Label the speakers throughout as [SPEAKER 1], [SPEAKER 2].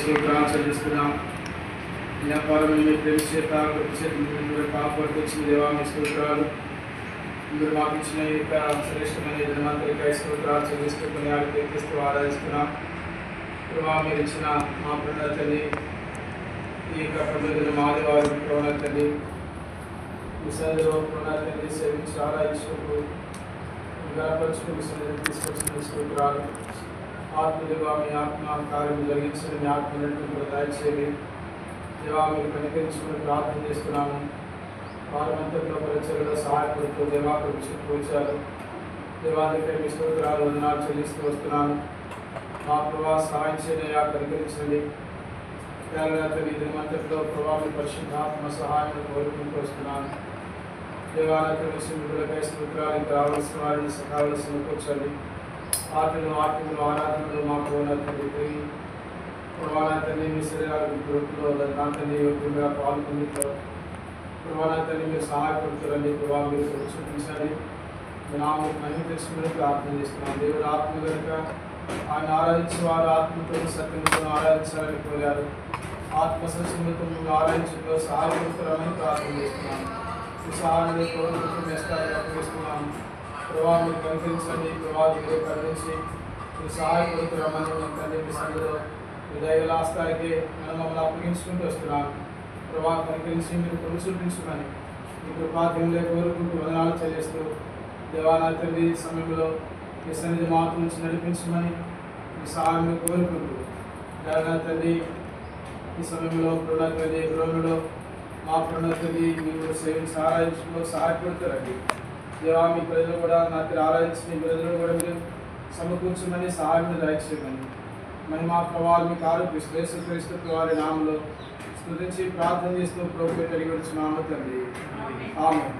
[SPEAKER 1] స్తోత్రాలు చెల్లిస్తున్నాం. వ్యాపారం మీ ప్రేమ చేత కాపాడుతూ వచ్చిన దేవా మీ స్తోత్రాలు. మీరు మాకు ఇచ్చిన ఈ యొక్క శ్రేష్టమైన దినమంతరికై స్తోత్రాలు చెల్లిస్తూ కొనియాడి కీర్తిస్తూ ఆరాధిస్తున్నాం. ప్రభావ మీరు ఇచ్చిన మా ప్రణాళ తల్లి ఈ యొక్క పండుగ దినం ఆదివారం ప్రణాళ తల్లి ఈ సన్నిధిలో ప్రణాళ తల్లి సేవించి ఆరాధించుకుంటూ గణపరుచుకుంటూ సన్నిధిని తీసుకొచ్చిన స్తోత్రాలు. ఆత్మదేవా మీ ఆత్మ కార్యం జరిగించిన మీ ఆత్మ కూడా దయచేయండి. దేవా మీరు కనికరించుకుని ప్రార్థన చేస్తున్నాము. వారమంతట్లో పరిచయలో సహాయపడుతూ దేవా కూర్చారు. దేవాదిపై మీ స్తోత్రాలు వందనాలు చెల్లిస్తూ వస్తున్నాను. మా ప్రభావ సహాయం చేయనయా కనికరించండి. కేరళతని దినమంతట్లో ప్రభావం పరిశుద్ధాత్మ సహాయం కోరుకుంటూ వస్తున్నాను. దేవాలయ సింధులకై స్తోత్రాలు ఇంకా రావాల్సిన వారిని సకావలసిన కూర్చోండి. ఆటలు ఆరాధనలు మాకు ఉన్నటువంటి ప్రభావాన్ని మీ శరీరాలకు గ్రూపులో దాంట్లో యోగ్యంగా పాల్గొని ప్రభావాన్ని మీరు సహాయపడుతారండి. ప్రభావం మీరు చూపించండి. నామం మహిమ తెలుసుకుని ప్రార్థన చేస్తున్నాను. దేవుడు ఆత్మ కనుక ఆయన ఆరాధించి వారు ఆత్మతో సత్యంతో ఆరాధించాలని కోరారు. ఆత్మ సత్యంతో ఆరాధించడంలో సహాయపడుతారని ప్రార్థన చేస్తున్నాను. ఈ సహాయాన్ని కోరుకుంటూ నేస్తారని అప్పగిస్తున్నాను. ప్రభావం మీరు కనిపించండి. ప్రభావం మీరు కనిపించి మీరు సహాయపడుతున్నామని తండ్రి మీ సన్నిధిలో మీ దైవలాస్తానికి మనం మమ్మల్ని అప్పగించుకుంటూ వస్తున్నాను. ప్రభావం కనిపించి మీరు కృప చూపించమని మీ కృపాధ్యంలో కోరుకుంటూ వందనాలు చెల్లిస్తూ దేవాలయ తల్లి సమయంలో మీ సన్నిధి మార్పు నుంచి నడిపించమని మీ సహాయం కోరుకుంటూ దేవాలయ తల్లి ఈ సమయంలో ప్రణాళ తల్లి గృహంలో మా ప్రణాళ తల్లి మీరు సేవించి ఆరాధించడంలో సహాయపడతారండి. దేవా మీ ప్రజలు కూడా నాకు ఆరాధించి మీ ప్రజలు కూడా మీరు సమకూర్చమని సహాయం దయచేయమని మహిమా ప్రభావాలు మీకు ఆరోపిస్తూ యేసుక్రీస్తు వారి నామంలో స్తుతించి ప్రార్థన చేస్తూ ప్రభువు కలిగి వచ్చినాము తండ్రి. ఆమేన్.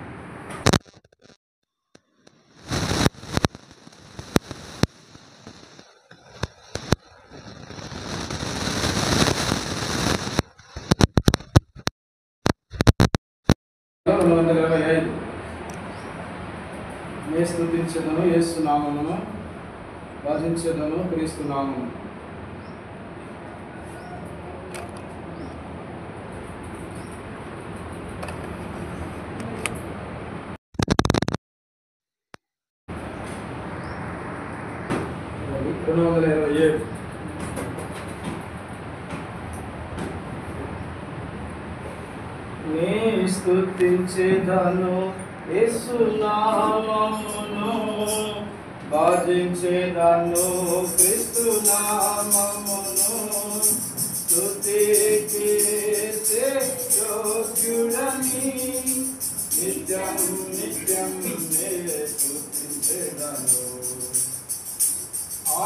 [SPEAKER 1] నే స్తుతించదను యేసు నామమును భజించదను క్రీస్తు నామమును. నే స్తుతించెదను యేసు నామమును భజించెదను క్రీస్తు నామమును. స్తుతికి యోగ్యుడని నిత్యం నిత్యం నే స్తుతించెదను. ఆ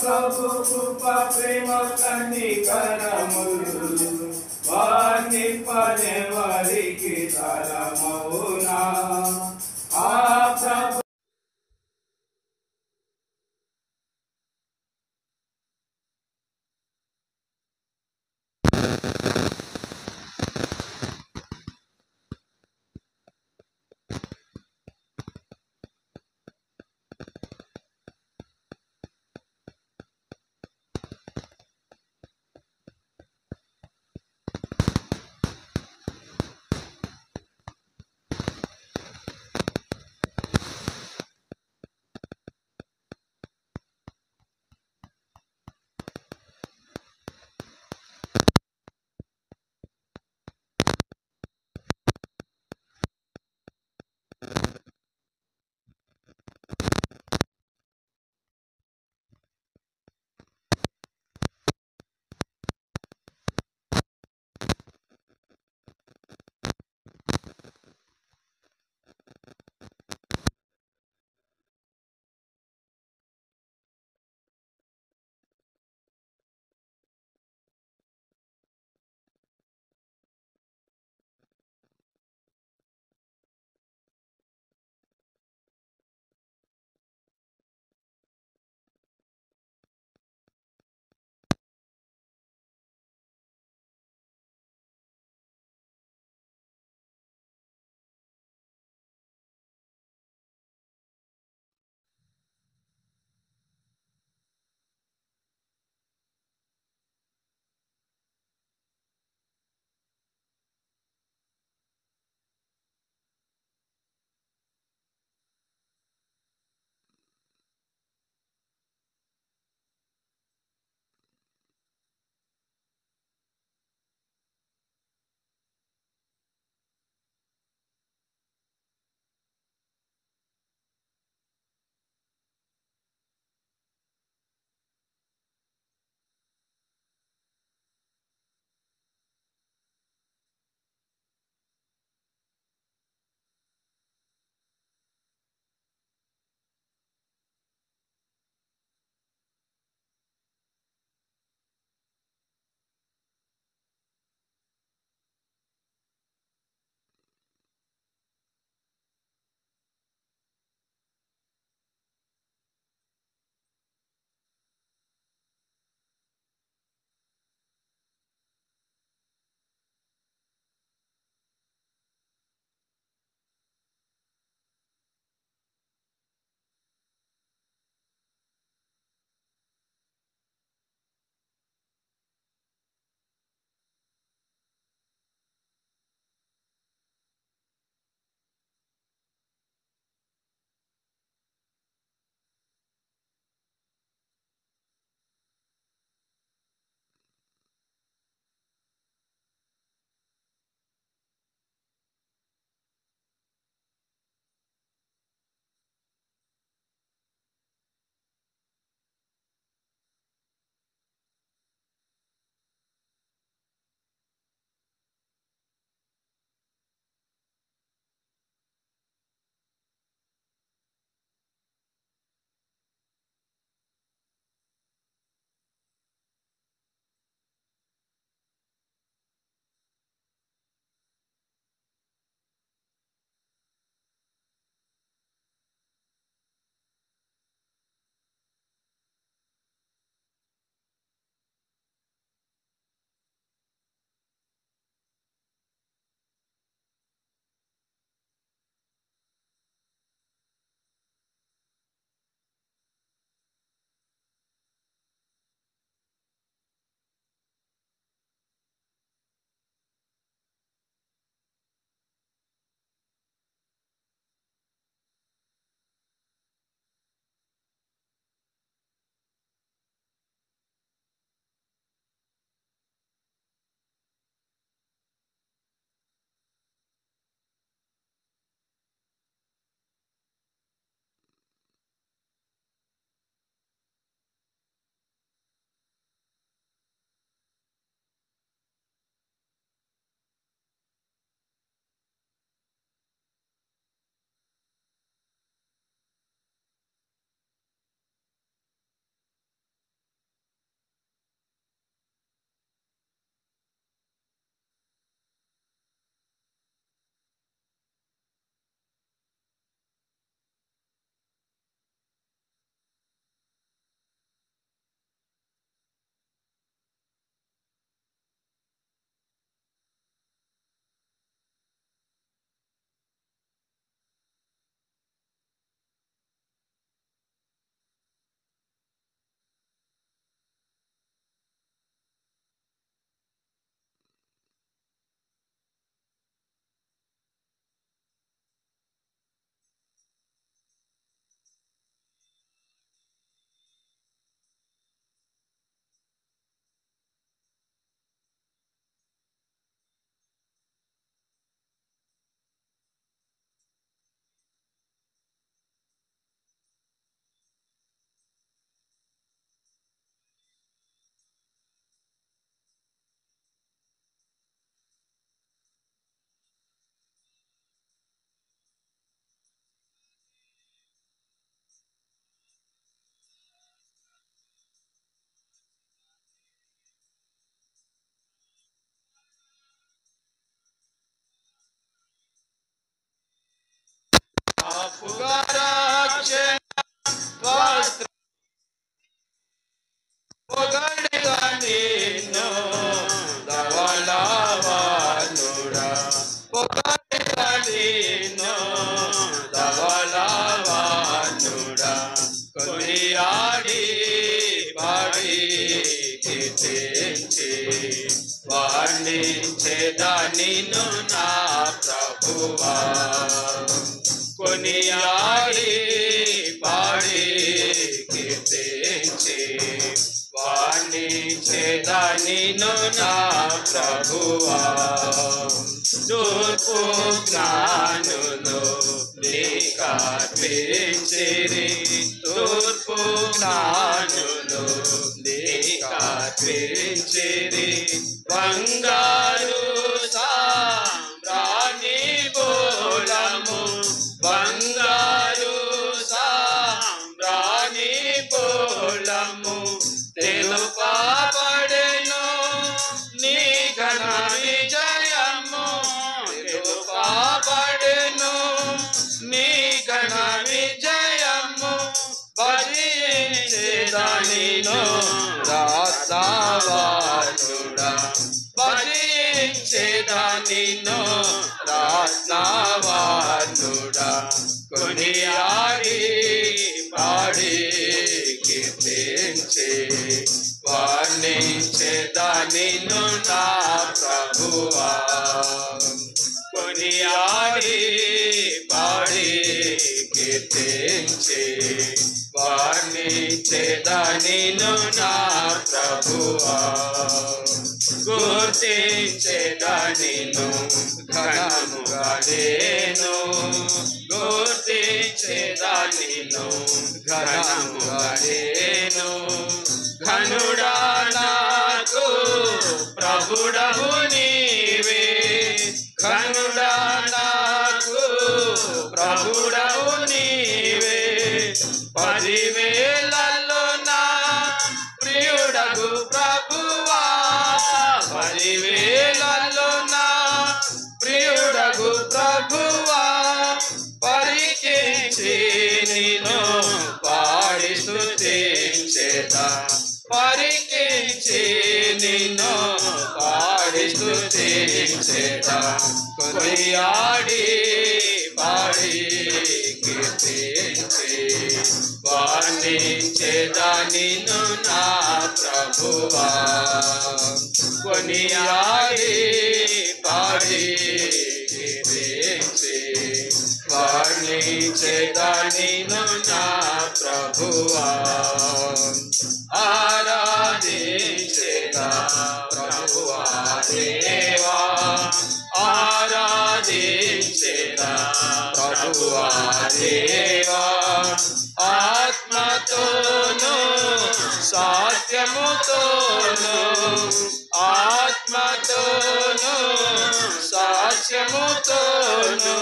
[SPEAKER 1] ప్రభు కృప ప్రేమ కనికరములు వారిని పడేవారికి తరమవునా. ఆ ప్రభు
[SPEAKER 2] పుగరక్షణ వస్త్ర పొగడిగా నిన్ను ధవళవానుడా పొగడిగా నిన్ను ధవళవానుడా కొనియాడి పాడి కీర్తించి వర్ణించెదా నిన్ను నా ప్రభువా కొనియాడి పాడి కీర్తించి వర్ణించెదా నిన్ను నా ప్రభువా తూర్పు జ్ఞానులు నీకర్పించిరి తూర్పు జ్ఞానులు నీకర్పించిరి బంగారు సామ్రాణి బోళము బంగారు సామ్రాణి బోళము తెలుపబడెను నీ ఘన విజయము తెలుపబడెను నీ ఘన విజయము భజించెదా నిన్ను రత్నవానుడా భజించెదా నిన్ను రత్నవానుడా కొనియాడి పాడి కీర్తించి వర్ణించెదా నిన్ను నా ప్రభువా కొనియాడి పాడి కీర్తించి వర్ణించెదా నిన్ను నా ప్రభువా గుర్తించెదా నిన్ను ఘనముగా నేను గుర్తించెదా నిన్ను ఘనముగా నేను ఘనుడా నాకు ప్రభుడవు నీవే ఘనుడా నాకు ప్రభుడవు నీవే పదివేలలో నా ప్రియుడగు ప్రభువా పదివేలలో నా ప్రియుడగు ప్రభువా పరికించి నిన్ను పాడి స్తుతించెదా పరికించి నిన్ను పాడి స్తుతించెదా కొనియాడి పాడి కీర్తించి వర్ణించెదా నిన్ను నా ప్రభువా కొనియాడి పాడి కీర్తించి వర్ణించెదా నిన్ను నా ప్రభువా ఆరాధించెదా ప్రభువా దేవా ఆరాధించెదా ప్రభువా దేవా ఆత్మతోను సత్యముతోను ఆత్మతోను సత్యముతోను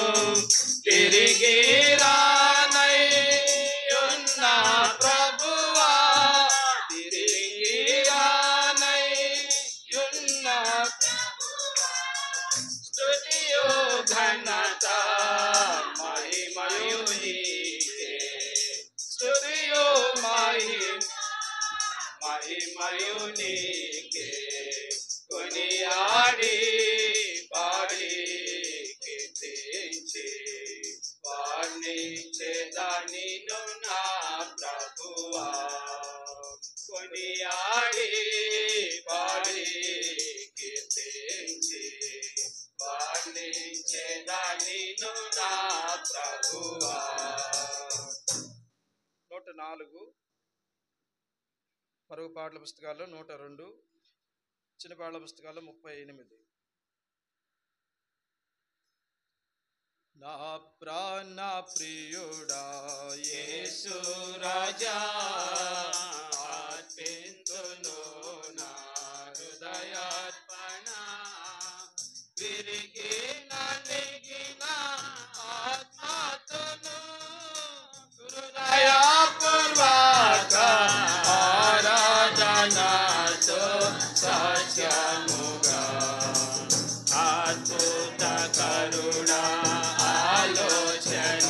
[SPEAKER 2] తిరిగి రానై ఉన్న ప్రభువా తిరిగి రానై ఉన్న స్తుతియో ఘనత మహిమయు నీకే స్తుతియో మహిమయు నీకే కొనియాడి పాడి కీర్తించి వర్ణించెదా నిన్ను నా ప్రభువా కొనియాడి పాడి కీర్తించి వర్ణించెదా నిన్ను నా ప్రభువా 104 పరుగు పాటల పుస్తకాల్లో 102 చిన్న పాటల పుస్తకాల్లో 38 నా ప్రాణ ప్రియుడా యేసు రాజా అర్పింతును నా హృదయార్పణ విరిగి నలిగిన ఆత్మతోను హృదయపూర్వక ఆరాధనతో సత్యముగా అద్భుత కరుణ ఆలోచన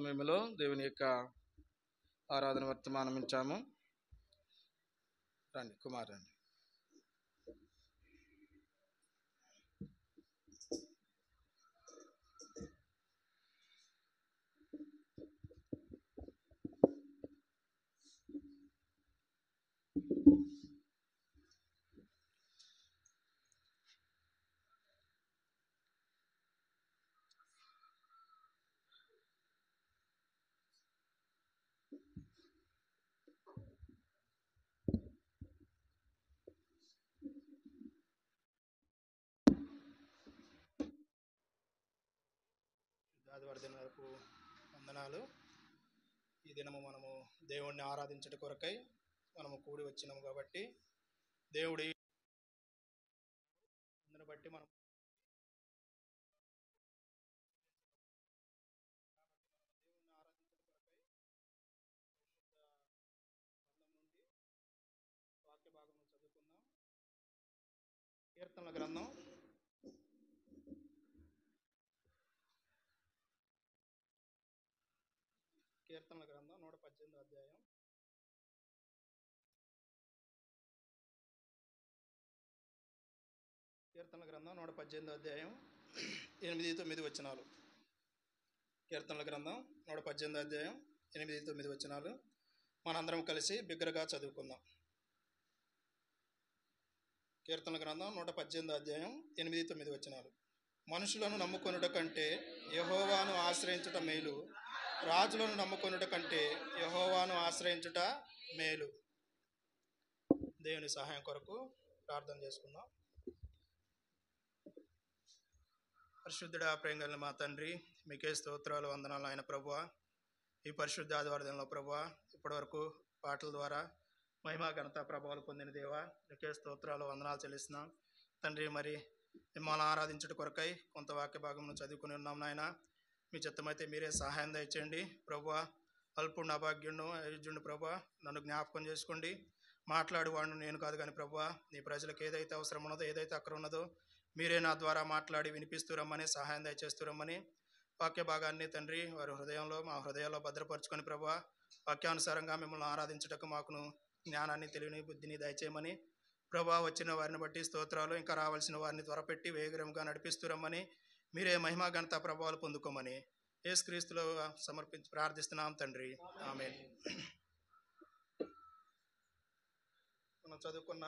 [SPEAKER 2] సమయంలో దేవుని యొక్క ఆరాధన వర్తమానం ఇచ్చాము. రండి కుమార్ రండి.
[SPEAKER 3] ఆదివారం దినపు వందనాలు. ఈ దినము మనము దేవుణ్ణి ఆరాధించడం కొరకై మనము కూడి వచ్చినాము కాబట్టి దేవుడి అందుని బట్టి మనం వాక్య భాగం చదువుకుందాం. కీర్తనల గ్రంథం 118 అధ్యాయం. కీర్తనల గ్రంథం 118 అధ్యాయం 8-9 వచనాలు. కీర్తనల గ్రంథం 118 అధ్యాయం 8-9 వచనాలు మనందరం కలిసి బిగ్గరగా చదువుకుందాం. కీర్తనల గ్రంథం 118 అధ్యాయం 8-9 వచనాలు. మనుషులను నమ్ముకొనుట కంటే యెహోవాను ఆశ్రయించుట మేలు, రాజులను నమ్ముకొనుట కంటే యెహోవాను ఆశ్రయించుట మేలు. దేవుని సహాయం కొరకు ప్రార్థన చేసుకుందాం. పరిశుద్ధుడా, ప్రేంగల మా తండ్రి, మీకే స్తోత్రాలు, వందనాలు. ఆయన ప్రభువా, ఈ పరిశుద్ధ ఆదివారంలో ప్రభువా, ఇప్పటివరకు పాటల ద్వారా మహిమా ఘనత ప్రభావాలు పొందిన దేవా, మీకే స్తోత్రాలు, వందనాలు చెల్లిస్తున్నాం తండ్రి. మరి మిమ్మల్ని ఆరాధించుట కొరకై కొంత వాక్య భాగం చదువుకుని ఉన్నాం నాయన. మీ చిత్తమైతే మీరే సహాయం దయచేయండి ప్రభువా. అల్పుణ్ణి, అభాగ్యుణ్ణి, అయుజ్యుణ్ణి ప్రభువా, నన్ను జ్ఞాపకం చేసుకోండి. మాట్లాడేవాడిని నేను కాదు కానీ ప్రభువా, నీ ప్రజలకు ఏదైతే అవసరం ఉన్నదో, ఏదైతే అక్కడ ఉన్నదో మీరే నా ద్వారా మాట్లాడి వినిపిస్తూ రమ్మని, సహాయం దయచేస్తూ రమ్మని, వాక్య భాగాన్ని తండ్రి వారి హృదయంలో, మా హృదయాల్లో భద్రపరుచుకొని ప్రభువా, వాక్యానుసారంగా మిమ్మల్ని ఆరాధించుటకు మాకును జ్ఞానాన్ని, తెలివిని, బుద్ధిని దయచేయమని ప్రభువా, వచ్చిన వారిని బట్టి స్తోత్రాలు. ఇంకా రావాల్సిన వారిని త్వరపెట్టి వేగరంగా నడిపిస్తూ రమ్మని, మీరే మహిమా ఘనత ప్రభావాలు పొందుకోమని యేసుక్రీస్తులో సమర్పించి ప్రార్థిస్తున్నాం తండ్రి, ఆమేన్. మనం చదువుకున్న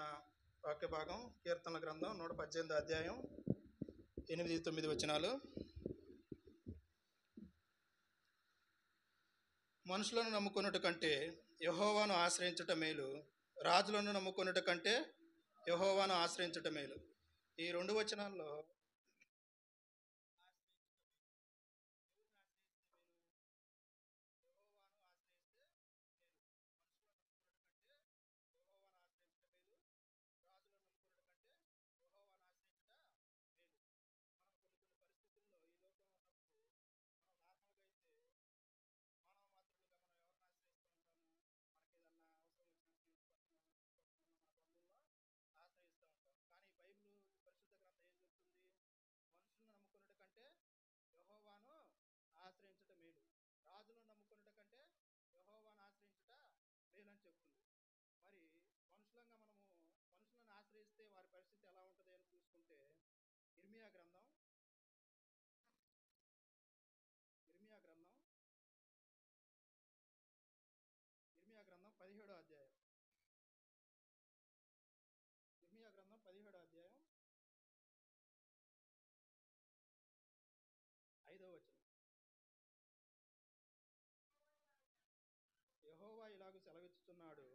[SPEAKER 3] వాక్య భాగం కీర్తనల గ్రంథం 118 అధ్యాయం 8-9 వచనాలు. మనుషులను నమ్ముకొనుట కంటే యెహోవాను ఆశ్రయించుట మేలు, రాజులను నమ్ముకొనుట కంటే యెహోవాను ఆశ్రయించుట మేలు. ఈ రెండు వచనాల్లో ఆశ్రయించుట మేలు, రాజులను నమ్ముకున్నట కంటే యెహోవాను ఆశ్రయించుట మేలు అని చెప్తుంది. మరి మనుషులను ఆశ్రయిస్తే వారి పరిస్థితి ఎలా ఉంటుంది అని చూసుకుంటే, ఇర్మియా గ్రంథం 17వ అధ్యాయం. ఇర్మియా గ్రంథం 17వ అధ్యాయం 5వ వచనం. యెహోవా ఇలాగు సెలవిస్తున్నాడు,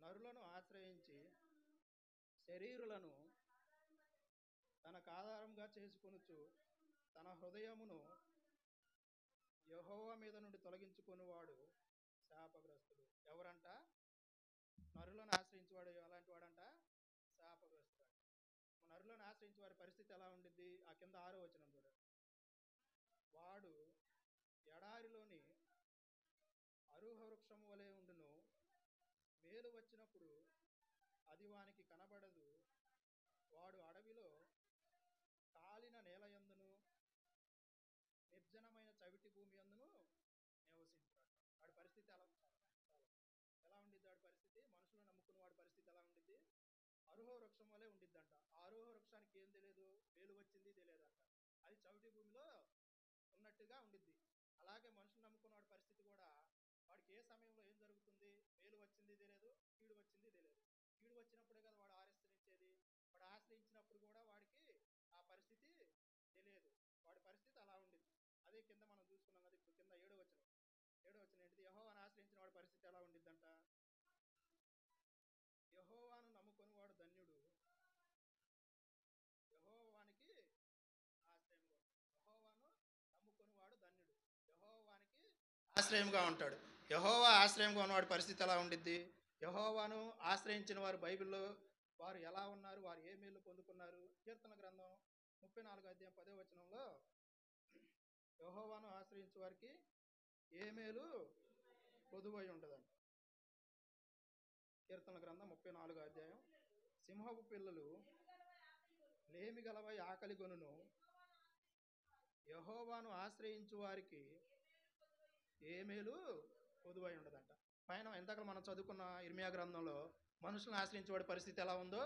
[SPEAKER 3] నరులను ఆశ్రయించి శరీరులను తనకు ఆధారంగా చేసుకొనుచు తన హృదయమును యెహోవా మీద నుండి తొలగించుకునేవాడు శాపగ్రస్తుడు. ఎవరంట? నరులను ఆశ్రయించేవాడు. ఎలాంటి వాడంట? శాపగ్రస్తుడు. నరులను ఆశ్రయించే వారి పరిస్థితి ఎలా ఉండిద్ది? ఆ కింద 6వ వచనం చూడండి. వాడు ఎడారిలోని అరుహ వృక్షం వలె ఉండును, మేలు వచ్చినప్పుడు అది వానికి కనబడదు. వాడు అడవిలో కాలిన నేల యందును నిర్జనమైన చవిటి భూమి యందును వాడికి ఏం తెలియదు, మేలు వచ్చింది తెలియదంట. అది చవిటి భూమిలో ఉన్నట్టుగా ఉండిద్ది. అలాగే మనుషులు నమ్ముకున్న వాడి పరిస్థితి కూడా, వాడికి ఏ సమయంలో ఏం జరుగుతుంది, మేలు వచ్చింది తెలియదు, కీడు వచ్చింది తెలియదు. కీడు వచ్చినప్పుడే కదా వాడు ఆశ్రయించేది. వాడు ఆశ్రయించినప్పుడు కూడా వాడికి ఆ పరిస్థితి తెలియదు. వాడి పరిస్థితి అలా ఉండిద్ది. అదే కింద మనం చూసుకున్నాం కదా, ఇప్పుడు కింద 7వ వచనం ఏంటిది? యెహోవాను ఆశ్రయించిన వాడి పరిస్థితి ఎలా ఉండిద్దంట? యెహోవాను నమ్ముకొని వాడు ధన్యుడు, యెహోవానికి ఆశ్రయంగా ఉంటాడు. యెహోవాను నమ్ముకొని వాడు ధన్యుడు, యెహోవానికి ఆశ్రయంగా ఉంటాడు. యెహోవా ఆశ్రయంగా ఉన్నవాడి పరిస్థితి ఎలా ఉండిద్ది? యెహోవాను ఆశ్రయించిన వారు బైబిల్లో వారు ఎలా ఉన్నారు, వారు ఏ మేలు పొందుకున్నారు? కీర్తన గ్రంథం 34వ అధ్యాయం 10వ వచనంలో యెహోవాను ఆశ్రయించే వారికి ఏ మేలు పొదువై ఉండదంట. కీర్తన గ్రంథం 34వ అధ్యాయం. సింహపు పిల్లలు లేమి గలవై ఆకలి గొనును, యెహోవాను ఆశ్రయించు వారికి ఏ మేలు పొదువై ఉండదంట. పైన ఇంతక మనం చదువుకున్న ఇర్మియా గ్రంథంలో మనుషులను ఆశ్రయించేవాడి పరిస్థితి ఎలా ఉందో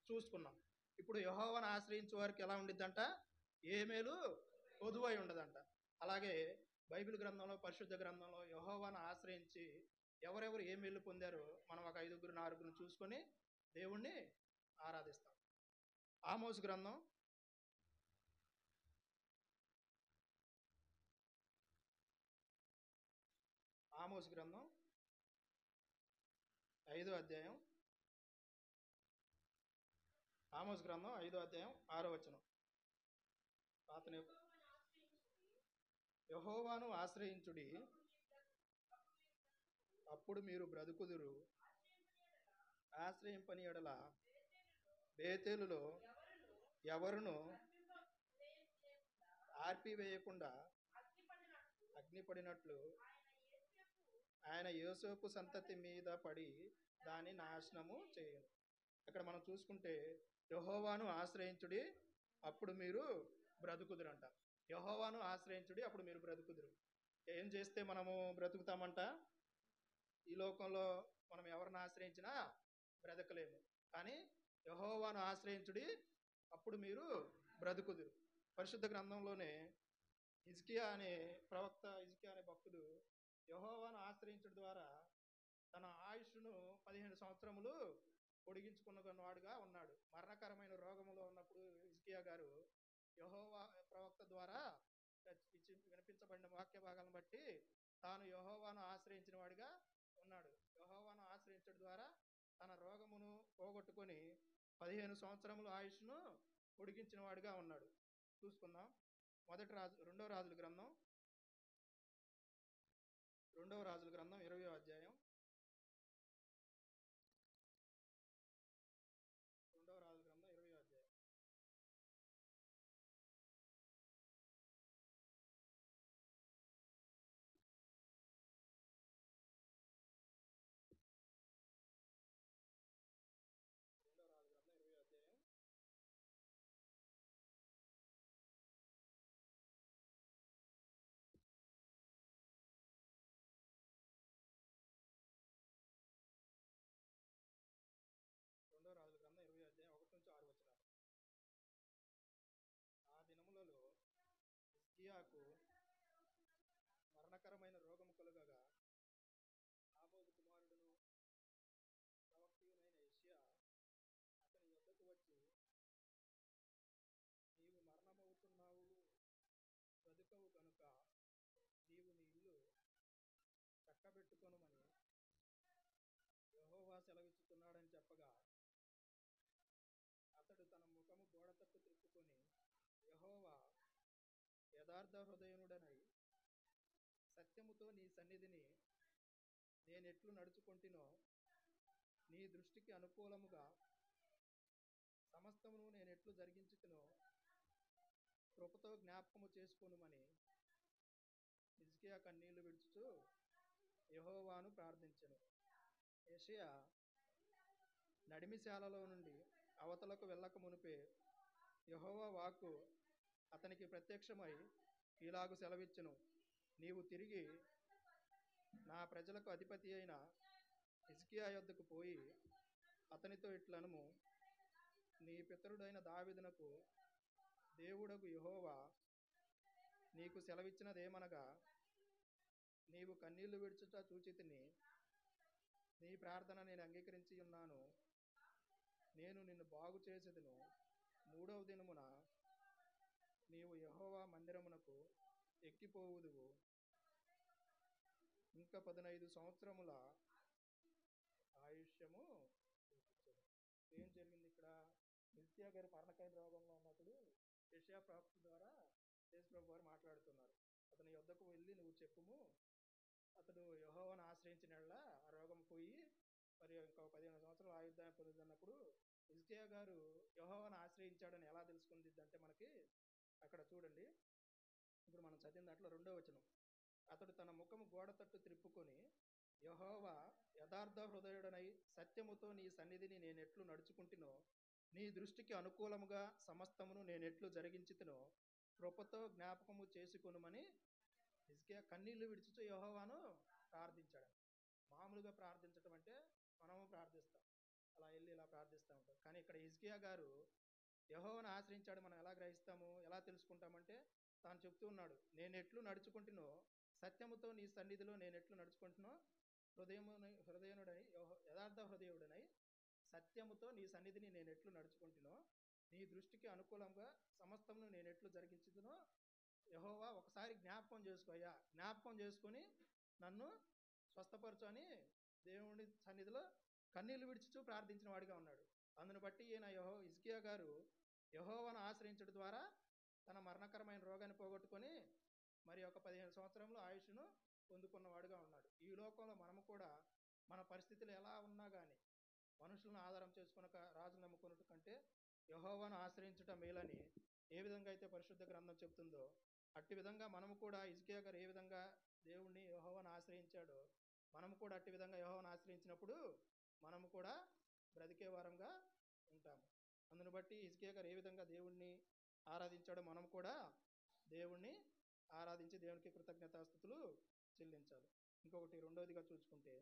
[SPEAKER 3] చూసుకున్నాం. ఇప్పుడు యెహోవాను ఆశ్రయించే వారికి ఎలా ఉండిద్దంట? ఏ మేలు పొదువై ఉండదంట. అలాగే బైబిల్ గ్రంథంలో, పరిశుద్ధ గ్రంథంలో యెహోవాను ఆశ్రయించి ఎవరెవరు ఏ మేలు పొందారో మనం ఒక 5గురు 4గురు చూసుకొని దేవుణ్ణి ఆరాధిస్తాం. ఆమోస్ గ్రంథం 5వ అధ్యాయం. ఆమోస్ గ్రంథం 5వ అధ్యాయం 6వ వచనం. యెహోవాను ఆశ్రయించుడి, అప్పుడు మీరు బ్రతుకుదురు. ఆశ్రయింపని ఎడల బేతేలులో ఎవరును ఆర్పివేయకుండా అగ్నిపడినట్లు ఆయన యోసేపు సంతతి మీద పడి దాన్ని నాశనము చేయను. అక్కడ మనం చూసుకుంటే యెహోవాను ఆశ్రయించుడి, అప్పుడు మీరు బ్రతుకుదురంట. యెహోవాను ఆశ్రయించుడి, అప్పుడు మీరు బ్రతుకుదురు. ఏం చేస్తే మనము బ్రతుకుతామంట? ఈ లోకంలో మనం ఎవరిని ఆశ్రయించినా బ్రతకలేము. కానీ యెహోవాను ఆశ్రయించుడి, అప్పుడు మీరు బ్రతుకుదురు. పరిశుద్ధ గ్రంథంలోనే హిజ్కియా అనే ప్రవక్త, హిజ్కియా అనే భక్తుడు యెహోవాను ఆశ్రయించడం ద్వారా తన ఆయుష్ను 15 సంవత్సరములు పొడిగించుకున్నవాడుగా ఉన్నాడు. మరణకరమైన రోగములో ఉన్నప్పుడు హిజ్కియా గారు యెహోవా ప్రవక్త ద్వారా వినిపించబడిన వాక్య భాగాలను బట్టి తాను యెహోవాను ఆశ్రయించిన వాడిగా ఉన్నాడు. యెహోవాను ఆశ్రయించడం ద్వారా తన రోగమును పోగొట్టుకొని 15 సంవత్సరముల ఆయుష్ను పొడిగించిన వాడిగా ఉన్నాడు. చూసుకుందాం. 2వ రాజుల గ్రంథం 20వ అధ్యాయం. 2వ రాజుల గ్రంథం 20వ అధ్యాయం. ఆ దినములలో హిజ్కియాకు మరణకరమైన రోగము కలుగగా ఆమోజు కుమారుడును ప్రవక్తయునైన యెషయా అతని యొద్దకు వచ్చి, నీవు మరణమవుతున్నావు, బ్రతుకవు గనుక నీవు నీ ఇల్లు చక్కబెట్టుకొనుమని యెహోవా సెలవిచ్చుతున్నాడని చెప్పగా, అతడు తన ముఖము గోడ తట్టు త్రిప్పుకొని, యెహోవా యథార్థ హృదయుడనై సత్యముతో నీ సన్నిధిని నేనెట్లు నడుచుకొంటినో, నీ దృష్టికి అనుకూలముగా సమస్తమును నేనెట్లు జరిగించుతునో కృపతో జ్ఞాపకము చేసుకొనుమని హిజ్కియా కన్నీళ్లు విడుచుచు యెహోవాను ప్రార్థించెను. యెషయా నడిమిశాలలో నుండి అవతలకు వెళ్ళక మునిపే యెహోవా వాక్కు అతనికి ప్రత్యక్షమై ఇలాగు సెలవిచ్చెను, నీవు తిరిగి నా ప్రజలకు అధిపతి అయిన హిజ్కియా యొద్దకు పోయి అతనితో ఇట్లనుము, నీ పితరుడైన దావీదునకు దేవుడగు యెహోవా నీకు సెలవిచ్చినదేమనగా, నీవు కన్నీళ్లు విడుచుట చూచితిని, నీ ప్రార్థన నేను అంగీకరించి ఉన్నాను. నేను నిన్ను బాగు చేసేదను. 3వ దినమున నీవు యెహోవా మందిరమునకు ఎక్కిపోవుదువు. ఇంకా 15 సంవత్సరముల ఆయుష్యము చూపించదు. ఏం జరిగింది ఇక్కడ? హిజ్కియా గారు పర్ణకాయ రోగంలో ఉన్నప్పుడు యెషయా ప్రవక్త ద్వారా యేసుప్రభు వారు మాట్లాడుతున్నారు. అతని యొద్దకు వెళ్ళి నువ్వు చెప్పుము, అతడు యెహోవాను ఆశ్రయించిన ఆ రోగం పోయి మరి ఇంకా 15 సంవత్సరాలు ఆయుర్దాయం పొందుతున్నప్పుడు హిజ్కియా గారు యెహోవాను ఆశ్రయించాడని ఎలా తెలుసుకుంది అంటే మనకి అక్కడ చూడండి. ఇప్పుడు మనం చదివిన దాంట్లో 2వ వచనం, అతడు తన ముఖము గోడ తట్టు త్రిప్పుకొని, యెహోవా యథార్థ హృదయుడనై సత్యముతో నీ సన్నిధిని నేనెట్లు నడుచుకుంటునో, నీ దృష్టికి అనుకూలముగా సమస్తమును నేనెట్లు జరిగించుతునో కృపతో జ్ఞాపకము చేసుకొనుమని హిజ్కియా కన్నీళ్లు విడిచుచు యెహోవాను ప్రార్థించాడు. మామూలుగా ప్రార్థించడం అంటే మనము ప్రార్థిస్తాం, అలా వెళ్ళి ఇలా ప్రార్థిస్తూ ఉంటాం. కానీ ఇక్కడ హిజ్కియా గారు యెహోవాను ఆశ్రయించాడు. మనం ఎలా గ్రహిస్తాము, ఎలా తెలుసుకుంటామంటే తాను చెప్తూ ఉన్నాడు, నేను ఎట్లు నడుచుకుంటునో సత్యముతో నీ సన్నిధిలో నేను ఎట్లు నడుచుకుంటునో, హృదయుడై యథార్థ హృదయుడనై సత్యముతో నీ సన్నిధిని నేను ఎట్లు నడుచుకుంటునో, నీ దృష్టికి అనుకూలంగా సమస్తమును నేను ఎట్లు జరిగించుతునో యెహోవా ఒకసారి జ్ఞాపకం చేసుకోయ్యా, జ్ఞాపకం చేసుకొని నన్ను స్వస్థపరచు అని దేవుని సన్నిధిలో కన్నీళ్లు విడిచుచూ ప్రార్థించిన వాడిగా ఉన్నాడు. అందును బట్టి ఈయన హిజ్కియా గారు యెహోవాను ఆశ్రయించడం ద్వారా తన మరణకరమైన రోగాన్ని పోగొట్టుకొని మరి ఒక 15 సంవత్సరంలో ఆయుష్ను పొందుకున్నవాడుగా ఉన్నాడు. ఈ లోకంలో మనము కూడా మన పరిస్థితులు ఎలా ఉన్నా కానీ మనుషులను ఆధారం చేసుకునక రాజు నమ్ముకున్నట్టు కంటే యెహోవాను ఆశ్రయించటం మేలని ఏ విధంగా అయితే పరిశుద్ధ గ్రంథం చెప్తుందో, అట్టి విధంగా మనము కూడా హిజ్కియా గారు ఏ విధంగా దేవుణ్ణి యెహోవాను ఆశ్రయించాడో మనము కూడా అట్టి విధంగా యెహోవాను ఆశ్రయించినప్పుడు మనము కూడా బ్రతికే వారంగా ఉంటాము. అందును బట్టి హిజ్కియా గారు ఏ విధంగా దేవుణ్ణి ఆరాధించాడో మనం కూడా దేవుణ్ణి ఆరాధించి దేవునికి కృతజ్ఞతాస్తుతులు చెల్లించాలి. ఇంకొకటి 2వదిగా చూసుకుంటే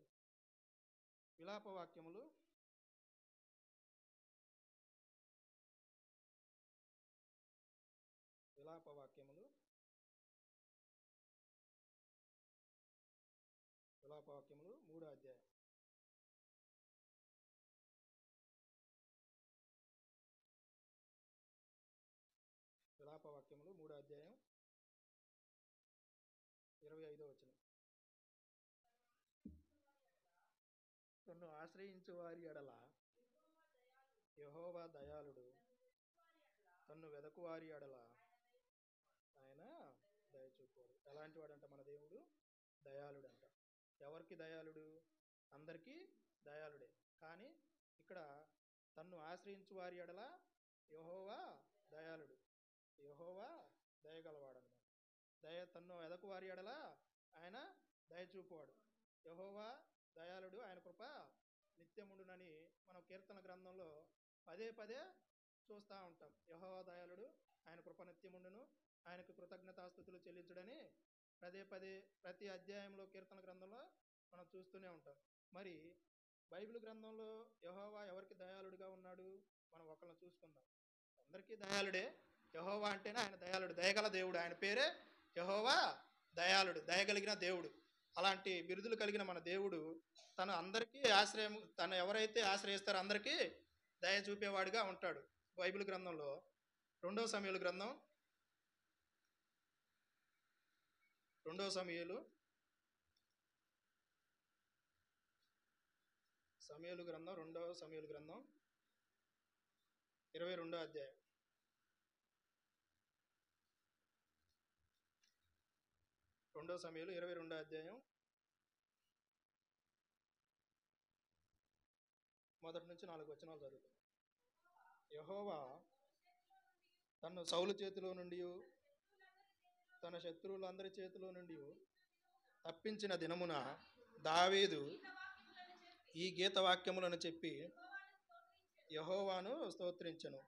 [SPEAKER 3] విలాపవాక్యములు 3వ అధ్యాయం. విలాపవాక్యములు 3వ అధ్యాయం 25వ వచనం. తన్ను ఆశ్రయించు వారి ఎడల యెహోవా దయాళుడు, తన్ను వెదకు వారి ఎడల ఆయన దయచూపువాడు. ఎలాంటి వాడంట మన దేవుడు? దయాళుడంట. ఎవరికి దయాళుడు? అందరికీ దయాళుడే. కానీ ఇక్కడ తన్ను ఆశ్రయించు వారి ఎడల యెహోవా దయాళుడు, యెహోవా దయగలవాడన్నమాట. తన్ను వెదకు వారి ఎడల ఆయన దయచూపువాడు. యెహోవా దయాళుడు, ఆయన కృప నిత్యముండునని మనం కీర్తన గ్రంథంలో పదే పదే చూస్తూ ఉంటాం. యెహోవా దయాళుడు, ఆయన కృప నిత్యముండును, ఆయనకు కృతజ్ఞతాస్తుతులు చెల్లించుడని పదే పదే ప్రతి అధ్యాయంలో కీర్తన గ్రంథంలో మనం చూస్తూనే ఉంటాం. మరి బైబిల్ గ్రంథంలో యెహోవా ఎవరికి దయాళుడిగా ఉన్నాడు? మనం ఒకళ్ళని చూసుకుందాం. అందరికీ దయాళుడే. యెహోవా అంటేనే ఆయన దయాళుడు, దయగల దేవుడు. ఆయన పేరే యెహోవా దయాళుడు, దయగలిగిన దేవుడు. అలాంటి బిరుదులు కలిగిన మన దేవుడు తను అందరికీ ఆశ్రయం, తను ఎవరైతే ఆశ్రయిస్తారో అందరికీ దయ చూపేవాడిగా ఉంటాడు. బైబిల్ గ్రంథంలో 2వ సమూయేలు గ్రంథం 2వ సమూయేలు గ్రంథం 2వ సమూయేలు గ్రంథం 22వ అధ్యాయం. 2వ సమూయేలు 22వ అధ్యాయం 1 నుంచి 4 వచనాలు చదువుతాం. యెహోవా తన్ను సౌలు చేతిలో నుండి, తన శత్రువులందరి చేతిలో నుండి తప్పించిన దినమున దావీదు ఈ గీత వాక్యములను చెప్పి యెహోవాను స్తోత్రించెను.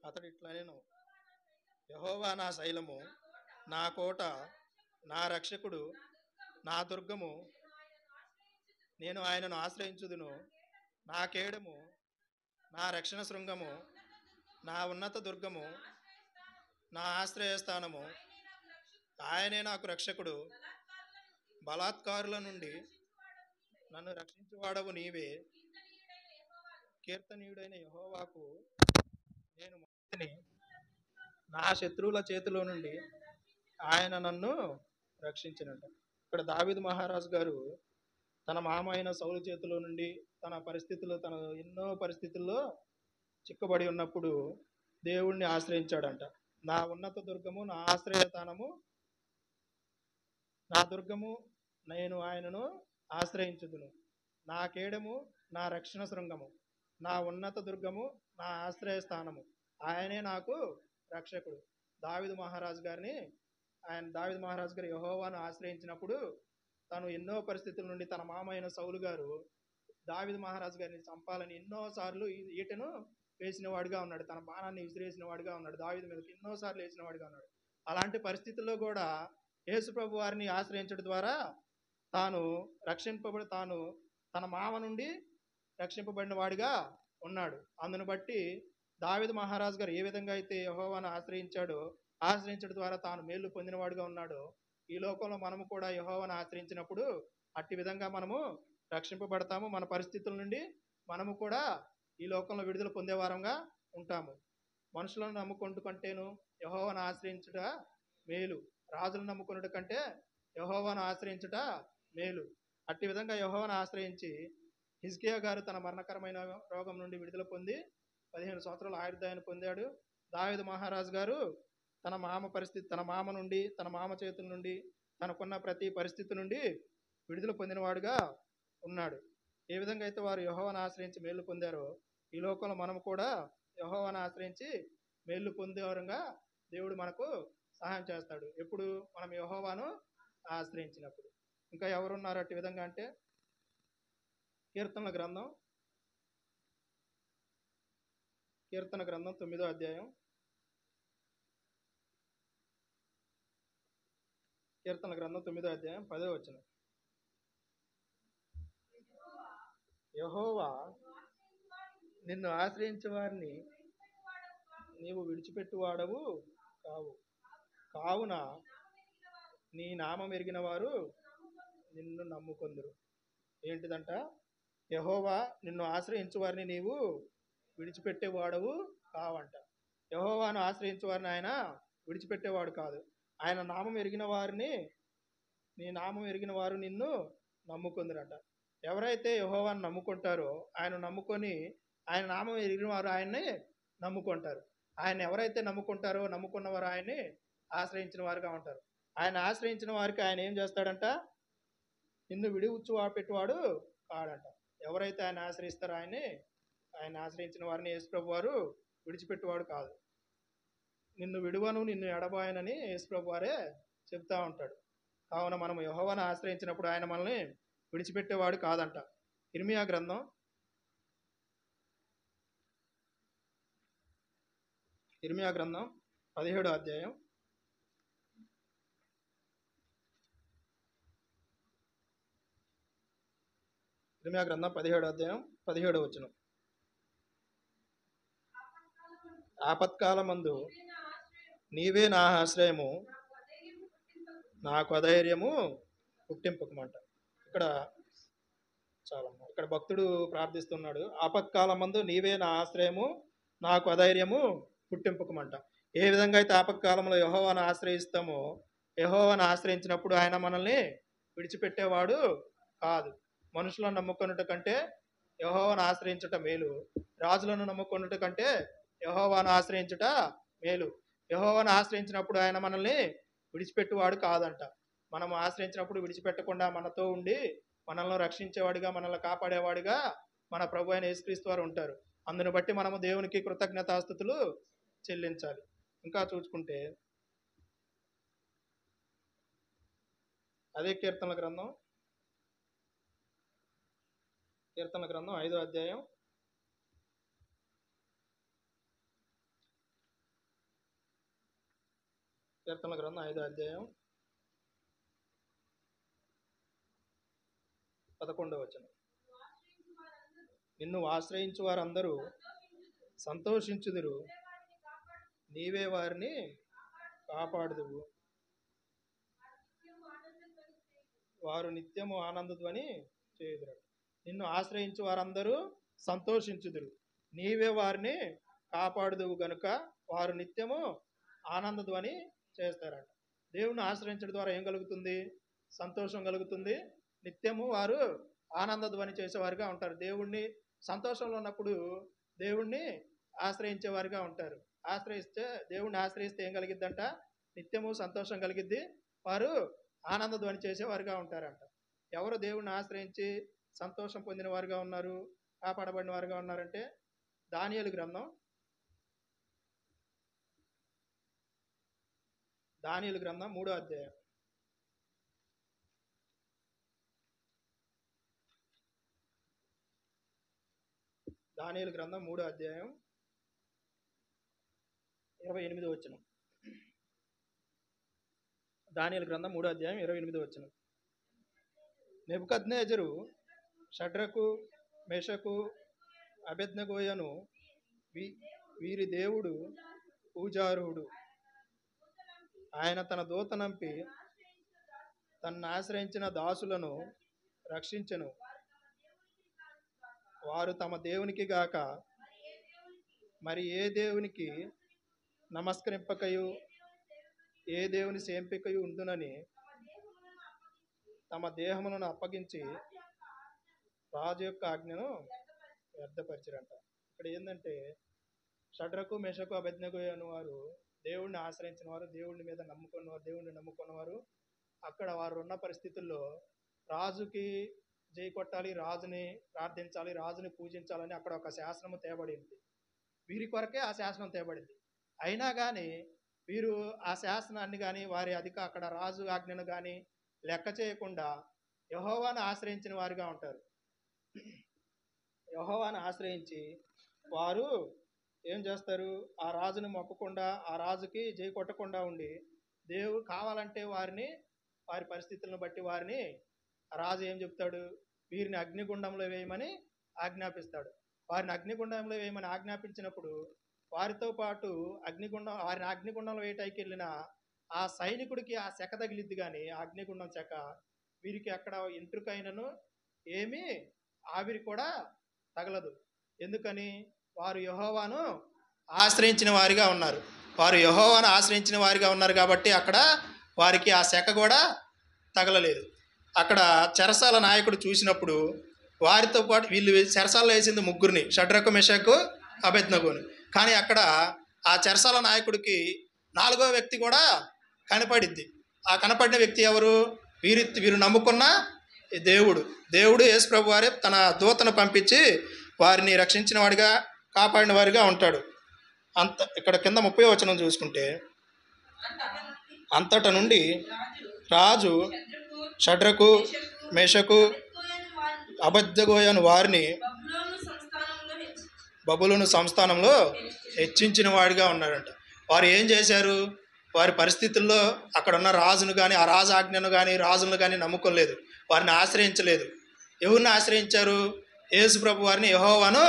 [SPEAKER 3] అతడు ఇట్లనెను, యెహోవా నా శైలము, నా కోట, నా రక్షకుడు, నా దుర్గము, నేను ఆయనను ఆశ్రయించుదును, నా కేడము, నా రక్షణ శృంగము, నా ఉన్నత దుర్గము, నా ఆశ్రయస్థానము, ఆయనే నాకు రక్షకుడు. బలాత్కారుల నుండి నన్ను రక్షించువాడవు నీవే. కీర్తనీయుడైన యెహోవాకు నేను మొక్కితిని. నా శత్రువుల చేతిలో నుండి ఆయన నన్ను రక్షించినట్టు. ఇక్కడ దావీదు మహారాజు గారు తన మామ అయిన సౌలు చేతిలో నుండి తన ఎన్నో పరిస్థితుల్లో చిక్కబడి ఉన్నప్పుడు దేవుణ్ణి ఆశ్రయించాడంట. నా ఉన్నత దుర్గము, నా ఆశ్రయస్థానము, నా దుర్గము, నేను ఆయనను ఆశ్రయించుదును. నా కేడము, నా రక్షణ శృంగము, నా ఉన్నత దుర్గము, నా ఆశ్రయస్థానము, ఆయనే నాకు రక్షకుడు. దావీదు మహారాజు గారు యెహోవాను ఆశ్రయించినప్పుడు తను ఎన్నో పరిస్థితుల నుండి తన మామ అయిన సౌలు గారు దావీదు మహారాజు గారిని చంపాలని ఎన్నోసార్లు ఈటను వేసిన వాడిగా ఉన్నాడు. తన బాణాన్ని విసిరేసిన వాడిగా ఉన్నాడు. దావీదు మీదకి ఎన్నోసార్లు వేసిన వాడిగా ఉన్నాడు. అలాంటి పరిస్థితుల్లో కూడా యేసు ప్రభు వారిని ఆశ్రయించడం ద్వారా తాను తన మామ నుండి రక్షింపబడిన వాడిగా ఉన్నాడు. అందును బట్టి దావీదు మహారాజు గారు ఏ విధంగా అయితే యెహోవాను ఆశ్రయించడం ద్వారా తాను మేలు పొందినవాడుగా ఉన్నాడో, ఈ లోకంలో మనము కూడా యెహోవాను ఆశ్రయించినప్పుడు అట్టి విధంగా మనము రక్షింపబడతాము. మన పరిస్థితుల నుండి మనము కూడా ఈ లోకంలో విడుదల పొందేవారంగా ఉంటాము. మనుషులను నమ్ముకుంటూ కంటేను యెహోవాను ఆశ్రయించుట మేలు. రాజులను నమ్ముకున్నట కంటే యెహోవాను ఆశ్రయించుట మేలు. అట్టి విధంగా యెహోవాను ఆశ్రయించి హిజ్కియా గారు తన మరణకరమైన రోగం నుండి విడుదల పొంది 15 సంవత్సరాల ఆయుర్దాయాన్ని పొందాడు. దావీదు మహారాజు గారు తన మామ నుండి, తన మామ చేతుల నుండి, తనకున్న ప్రతి పరిస్థితి నుండి విడుదల పొందినవాడుగా ఉన్నాడు. ఏ విధంగా అయితే వారు యెహోవాను ఆశ్రయించి మేలు పొందారో, ఈ లోకంలో మనం కూడా యెహోవాను ఆశ్రయించి మేలు పొందేవారంగా దేవుడు మనకు సహాయం చేస్తాడు. ఎప్పుడు మనం యెహోవాను ఆశ్రయించినప్పుడు. ఇంకా ఎవరున్నారు అట్టి విధంగా అంటే కీర్తన గ్రంథం 9వ అధ్యాయం. కీర్తన గ్రంథం 9వ అధ్యాయం 10వ వచనం. యెహోవా నిన్ను ఆశ్రయించే వారిని నీవు విడిచిపెట్టువాడవు కావు. కావున నీ నామం ఎరిగిన వారు నిన్ను నమ్ముకొందురు. ఏంటిదంట? యెహోవా నిన్ను ఆశ్రయించు వారిని నీవు విడిచిపెట్టేవాడవు కావంట. యెహోవాను ఆశ్రయించు వారిని ఆయన విడిచిపెట్టేవాడు కాదు. ఆయన నామం ఎరిగిన వారిని, నీ నామం ఎరిగిన వారు నిన్ను నమ్ముకుందరట. ఎవరైతే యెహోవాను నమ్ముకుంటారో, ఆయన నమ్ముకొని ఆయన నామం ఎరిగిన వారు ఆయన్ని నమ్ముకుంటారు. ఆయన ఎవరైతే నమ్ముకున్న వారు ఆయన్ని ఆశ్రయించిన వారుగా ఉంటారు. ఆయన ఆశ్రయించిన వారికి ఆయన ఏం చేస్తాడంట? నిన్ను పెట్టువాడు కాడంట. ఎవరైతే ఆయన ఆశ్రయిస్తారో ఆయన ఆశ్రయించిన వారిని యేసు ప్రభు వారు విడిచిపెట్టువాడు కాదు. నిన్ను విడువను, నిన్ను ఎడబాయనని యేసు ప్రభు వారే చెప్తా ఉంటాడు. కావున మనం యెహోవాను ఆశ్రయించినప్పుడు ఆయన మనల్ని విడిచిపెట్టేవాడు కాదంట. ఇర్మియా గ్రంథం 17వ అధ్యాయం. ఇర్మియా గ్రంథం 17వ అధ్యాయం 17వ వచనం. ఆపత్కాలమందు నీవే నా ఆశ్రయము, నాకు అధైర్యము పుట్టింపకమంట. ఇక్కడ భక్తుడు ప్రార్థిస్తున్నాడు. ఆపత్కాలమందు నీవే నా ఆశ్రయము, నాకు అధైర్యము పుట్టింపకమంట. ఏ విధంగా అయితే ఆపత్కాలంలో యెహోవాను ఆశ్రయిస్తామో, యెహోవాను ఆశ్రయించినప్పుడు ఆయన మనల్ని విడిచిపెట్టేవాడు కాదు. మనుషులను నమ్ముకొనుట కంటే యెహోవాను ఆశ్రయించుట మేలు. రాజులను నమ్ముకొనుట కంటే యెహోవాను ఆశ్రయించుట మేలు. యెహోవాను ఆశ్రయించినప్పుడు ఆయన మనల్ని విడిచిపెట్టువాడు కాదంట. మనం ఆశ్రయించినప్పుడు విడిచిపెట్టకుండా మనతో ఉండి మనల్ని రక్షించేవాడిగా, మనల్ని కాపాడేవాడిగా మన ప్రభు అయిన యేసుక్రీస్తు వారు ఉంటారు. అందును బట్టి మనము దేవునికి కృతజ్ఞతాస్తుతులు చెల్లించాలి. ఇంకా చూసుకుంటే అదే కీర్తనల గ్రంథం 5వ అధ్యాయం 11వ వచనం. నిన్ను ఆశ్రయించు వారందరూ సంతోషించుదురు, నీవే వారిని కాపాడుదువు. వారు నిత్యము ఆనందధ్వని చేయుదురు. నిన్ను ఆశ్రయించు వారందరూ సంతోషించుదురు. నీవే వారిని కాపాడుదువు గనుక వారు నిత్యము ఆనందధ్వని చేస్తారట. దేవుణ్ణి ఆశ్రయించడం ద్వారా ఏం కలుగుతుంది? సంతోషం కలుగుతుంది. నిత్యము వారు ఆనందధ్వని చేసేవారుగా ఉంటారు. దేవుణ్ణి సంతోషంలో ఉన్నప్పుడు దేవుణ్ణి ఆశ్రయించేవారుగా ఉంటారు. దేవుణ్ణి ఆశ్రయిస్తే ఏం కలిగిద్దంట? నిత్యము సంతోషం కలిగిద్ది. వారు ఆనందధ్వని చేసేవారుగా ఉంటారంట. ఎవరు దేవుణ్ణి ఆశ్రయించి సంతోషం పొందిన వారుగా ఉన్నారు, కాపాడబడిన వారుగా ఉన్నారంటే దానియేలు గ్రంథం 3వ అధ్యాయం. దానియేలు గ్రంథం 3వ అధ్యాయం 28వ వచనం. దానియేలు గ్రంథం 3వ అధ్యాయం 28వ వచనం. నెబుకద్నెజరు షడ్రకు మెషకు అబేద్నెగోయను వీరి దేవుడు పూజార్హుడు. ఆయన తన దూతనంపి తనను ఆశ్రయించిన దాసులను రక్షించెను. వారు తమ దేవునికి గాక మరి ఏ దేవునికి నమస్కరింపకయు ఏ దేవుని సేంపికయు ఉండునని తమ దేహములను అప్పగించి రాజు యొక్క ఆజ్ఞను వ్యర్థపరిచారంట. ఇక్కడ ఏంటంటే షడ్రకు మెషకు అబేద్నెగో అను వారు దేవుణ్ణి ఆశ్రయించిన వారు, దేవుడి మీద దేవుణ్ణి నమ్ముకున్నవారు. అక్కడ వారు ఉన్న పరిస్థితుల్లో రాజుకి జై కొట్టాలి, రాజుని ప్రార్థించాలి, రాజుని పూజించాలని అక్కడ ఒక శాసనము తేబడింది. వీరి కొరకే ఆ శాసనం తేబడింది. అయినా కానీ వీరు ఆ శాసనాన్ని కానీ వారి అక్కడ రాజు ఆజ్ఞను కానీ లెక్క చేయకుండా యెహోవాను ఆశ్రయించిన వారిగా ఉంటారు. యెహోవాను ఆశ్రయించి వారు ఏం చేస్తారు? ఆ రాజుని మొక్కకుండా, ఆ రాజుకి జై కొట్టకుండా ఉండి దేవుడు కావాలంటే వారి పరిస్థితులను బట్టి వారిని రాజు ఏం చెప్తాడు? వీరిని అగ్నిగుండంలో వేయమని ఆజ్ఞాపిస్తాడు. వారిని అగ్నిగుండంలో వేయమని ఆజ్ఞాపించినప్పుడు వారితో పాటు వారిని అగ్నిగుండంలో వేయటానికి వెళ్ళిన ఆ సైనికుడికి ఆ సెక తగిలిద్ది, కానీ ఆ అగ్నిగుండం సెక వీరికి అక్కడ ఎంట్రుకైనను ఏమీ ఆవిరి కూడా తగలదు. ఎందుకని? వారు యెహోవాను ఆశ్రయించిన వారిగా ఉన్నారు. కాబట్టి అక్కడ వారికి ఆ సెక కూడా తగలలేదు. అక్కడ చెరసాల నాయకుడు చూసినప్పుడు వారితో పాటు వీళ్ళు చెరసాలలో వేసింది ముగ్గురిని, షడ్రకు మెషకు అబేద్నెగోని. కానీ అక్కడ ఆ చెరసాల నాయకుడికి 4వ వ్యక్తి కూడా కనపడిద్ది. ఆ కనపడిన వ్యక్తి ఎవరు? వీరు నమ్ముకున్న దేవుడు యేసు ప్రభు వారే తన దూతను పంపించి వారిని రక్షించిన వాడిగా, కాపాడిన వారిగా ఉంటాడు. ఇక్కడ కింద 30వ వచనం చూసుకుంటే, అంతట నుండి రాజు షడ్రకు మెషకు అబేద్నెగోయను వారిని బబులోను సంస్థానంలో హెచ్చించిన వాడిగా ఉన్నాడంట. వారు ఏం చేశారు? వారి పరిస్థితుల్లో అక్కడ ఉన్న రాజును కానీ, ఆ రాజు ఆజ్ఞను కానీ, రాజులను కానీ నమ్ముకోలేదు. వారిని ఆశ్రయించలేదు. ఎవరిని ఆశ్రయించారు? యేసు ప్రభు వారిని, యెహోవాను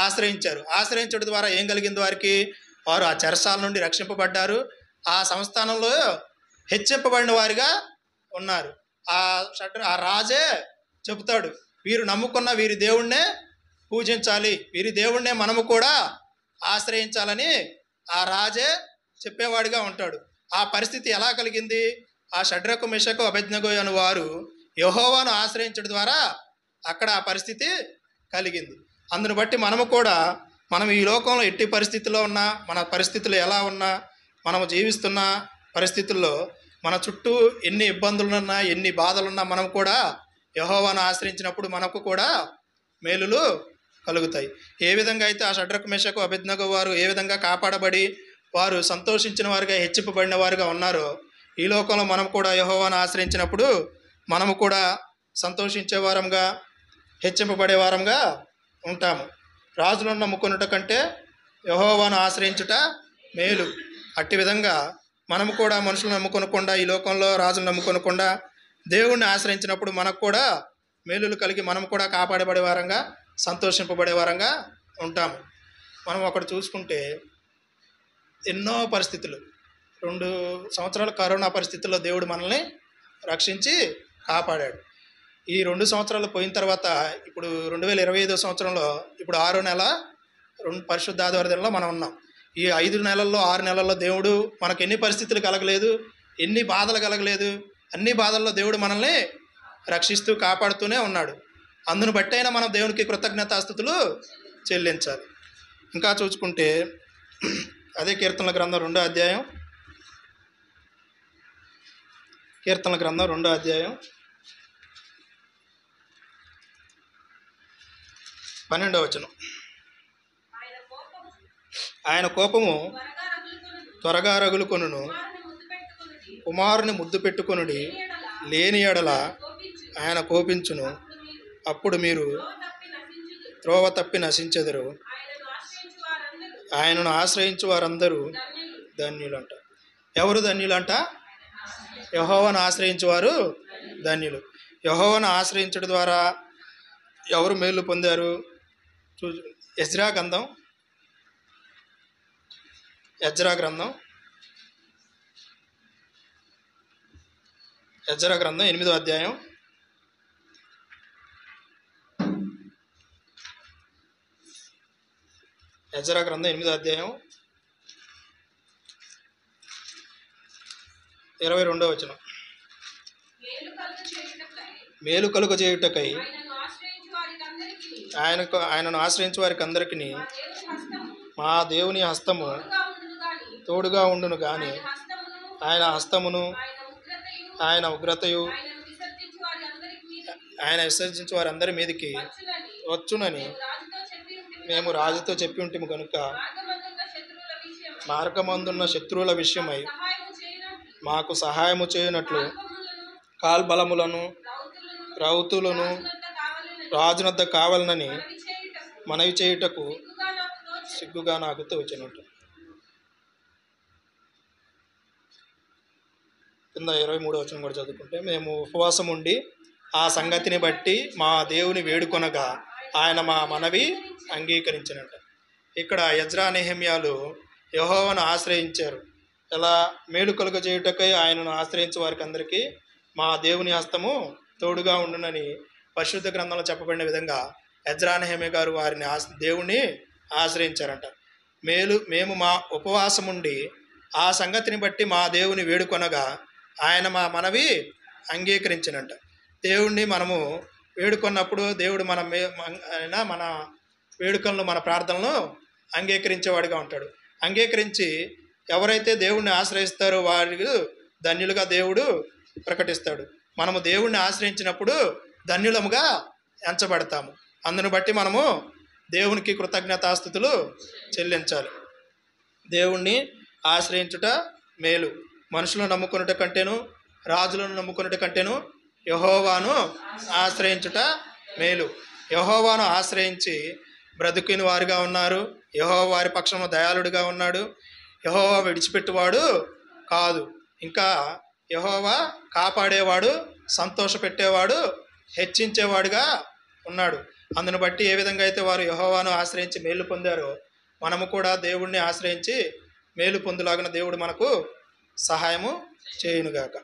[SPEAKER 3] ఆశ్రయించారు. ఆశ్రయించడం ద్వారా ఏం కలిగింది వారికి? వారు ఆ చెరసాల నుండి రక్షింపబడ్డారు. ఆ సంస్థానంలో హెచ్చింపబడిన వారిగా ఉన్నారు. ఆ రాజే చెబుతాడు, వీరు నమ్ముకున్న వీరి దేవుణ్ణే పూజించాలి, వీరి దేవుణ్ణే మనము కూడా ఆశ్రయించాలని ఆ రాజే చెప్పేవాడిగా ఉంటాడు. ఆ పరిస్థితి ఎలా కలిగింది? ఆ షడ్రకు మెషకు అబేద్నెగో అను వారు యెహోవాను ఆశ్రయించడం ద్వారా అక్కడ ఆ పరిస్థితి కలిగింది. అందును బట్టి మనం ఈ లోకంలో ఎట్టి పరిస్థితుల్లో ఉన్నా, మన పరిస్థితులు ఎలా ఉన్నా, మనము జీవిస్తున్న పరిస్థితుల్లో మన చుట్టూ ఎన్ని ఇబ్బందులున్నా, ఎన్ని బాధలున్నా మనం కూడా యెహోవాను ఆశ్రయించినప్పుడు మనకు కూడా మేలులు కలుగుతాయి. ఏ విధంగా అయితే ఆ షడ్రకు మెషకు అబేద్నెగో వారు ఏ విధంగా కాపాడబడి వారు సంతోషించిన వారుగా, హెచ్చింపబడిన వారుగా ఉన్నారో, ఈ లోకంలో మనం కూడా యెహోవాను ఆశ్రయించినప్పుడు మనము కూడా సంతోషించే వారంగా, హెచ్చింపబడే వారంగా ఉంటాము. రాజులను నమ్ముకొనుట కంటే యెహోవాను ఆశ్రయించుట మేలు. అట్టి విధంగా మనము కూడా మనుషులను నమ్ముకొనకుండా, ఈ లోకంలో రాజులను నమ్ముకొనకుండా దేవుణ్ణి ఆశ్రయించినప్పుడు మనకు కూడా మేలులు కలిగి మనం కూడా కాపాడబడే వారంగా, సంతోషింపబడే వారంగా ఉంటాము. మనం అక్కడ చూసుకుంటే ఎన్నో పరిస్థితులు, 2 సంవత్సరాల కరోనా పరిస్థితుల్లో దేవుడు మనల్ని రక్షించి కాపాడాడు. ఈ 2 సంవత్సరాలు పోయిన తర్వాత ఇప్పుడు 2025 సంవత్సరంలో ఇప్పుడు 6వ నెల పరిశుద్ధ ఆదివారం దినంలో మనం ఉన్నాం. ఈ 5 నెలల్లో 6 నెలల్లో దేవుడు మనకు ఎన్ని పరిస్థితులు కలగలేదు, ఎన్ని బాధలు కలగలేదు. అన్ని బాధల్లో దేవుడు మనల్ని రక్షిస్తూ కాపాడుతూనే ఉన్నాడు. అందును బట్టైనా మనం దేవునికి కృతజ్ఞతాస్తుతులు చెల్లించాలి. ఇంకా చూసుకుంటే అదే కీర్తనల గ్రంథం 2వ అధ్యాయం, కీర్తనల గ్రంథం 2వ అధ్యాయం 12వ వచనం. ఆయన కోపము త్వరగా రగులుకొనును, కుమారుని ముద్దు పెట్టుకొనుడి, లేని ఎడల ఆయన కోపించును, అప్పుడు మీరు త్రోవ తప్పి నశించెదరు. ఆయనను ఆశ్రయించు వారందరూ ధన్యులంట. ఎవరు ధన్యులంట? యెహోవాను ఆశ్రయించువారు ధన్యులు. యెహోవాను ఆశ్రయించడం ద్వారా ఎవరు మేలు పొందారు? ఎజ్రా గ్రంథం 8వ అధ్యాయం 22వ వచనం. మేలు కలుగ చేయుటకై ఆయనను ఆశ్రయించు వారికి అందరికీ మా దేవుని హస్తము తోడుగా ఉండును గాని ఆయన హస్తమును ఆయన ఉగ్రతయు ఆయన విసర్జించు వారందరి మీదకి వచ్చునని మేము రాజుతో చెప్పి ఉంటిము కనుక మార్గమందున్న శత్రువుల విషయమై మాకు సహాయము చేయనట్లు కాల్బలములను రౌతులను రాజునద్ద కావాలనని మనవి చేయుటకు సిగ్గుగా నాకు తోచినట్టు. కింద 23వ వచనం కూడా చదువుకుంటే, మేము ఉపవాసం ఉండి ఆ సంగతిని బట్టి మా దేవుని వేడుకొనగా ఆయన మా మనవి అంగీకరించినట్ట. ఇక్కడ ఎజ్రా నెహెమ్యాలు యెహోవాను ఆశ్రయించారు. ఎలా? మేలు కలుగ చేయుటకై ఆయనను ఆశ్రయించే వారికి అందరికీ మా దేవుని హస్తము తోడుగా ఉండునని పరిశుద్ధ గ్రంథంలో చెప్పబడిన విధంగా ఎజ్రా నెహెమ్యా గారు వారిని దేవుణ్ణి ఆశ్రయించారంట. మేము మా ఉపవాసం ఉండి ఆ సంగతిని బట్టి మా దేవుని వేడుకొనగా ఆయన మా మనవి అంగీకరించినంట. దేవుణ్ణి మనము వేడుకొన్నప్పుడు దేవుడు మన వేడుకలను, మన ప్రార్థనలను అంగీకరించేవాడిగా ఉంటాడు. అంగీకరించి ఎవరైతే దేవుణ్ణి ఆశ్రయిస్తారో వారికి ధన్యులుగా దేవుడు ప్రకటిస్తాడు. మనము దేవుణ్ణి ఆశ్రయించినప్పుడు ధన్యులముగా ఎంచబడతాము. అందును బట్టి మనము దేవునికి కృతజ్ఞతాస్తుతులు చెల్లించాలి. దేవుణ్ణి ఆశ్రయించుట మేలు. మనుషులను నమ్ముకున్నట కంటేను, రాజులను నమ్ముకున్నట కంటేను యెహోవాను ఆశ్రయించుట మేలు. యెహోవాను ఆశ్రయించి బ్రతికిన వారిగా ఉన్నారు. యెహోవా వారి పక్షంలో దయాళుడిగా ఉన్నాడు. యెహోవా విడిచిపెట్టువాడు కాదు. ఇంకా యెహోవా కాపాడేవాడు, సంతోషపెట్టేవాడు, హెచ్చించేవాడుగా ఉన్నాడు. అందును బట్టి ఏ విధంగా అయితే వారు యెహోవాను ఆశ్రయించి మేలు పొందారో మనము కూడా దేవుణ్ణి ఆశ్రయించి మేలు పొందులాగిన దేవుడు మనకు సహాయము చేయునుగాక.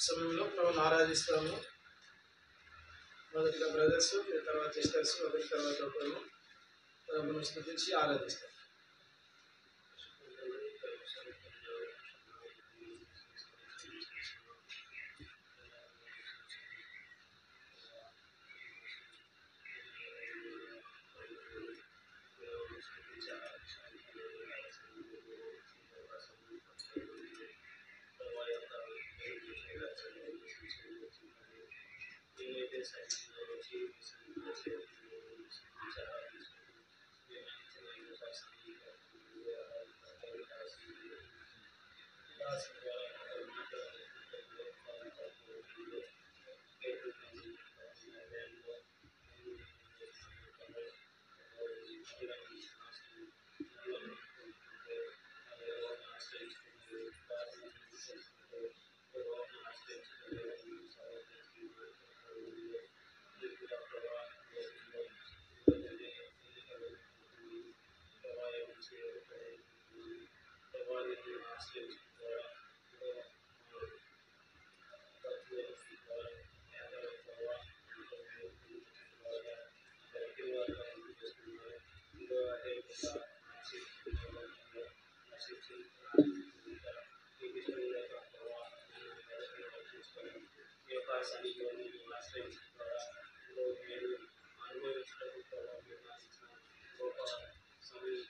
[SPEAKER 1] సమయంలో ప్రభువును ఆరాధిస్తాము. మొదటిగా బ్రదర్స్, తర్వాత సిస్టర్స్, ఒకరి తర్వాత ఒకరు ప్రభువును స్తుతించి ఆరాధిస్తారు.
[SPEAKER 4] సన్నిధిలోని ఆశ్రయించడం ద్వారా ఎంతో మేలు అనుభవించడం ప్రభావ మీరు నాకు ఇచ్చిన గొప్ప సమయం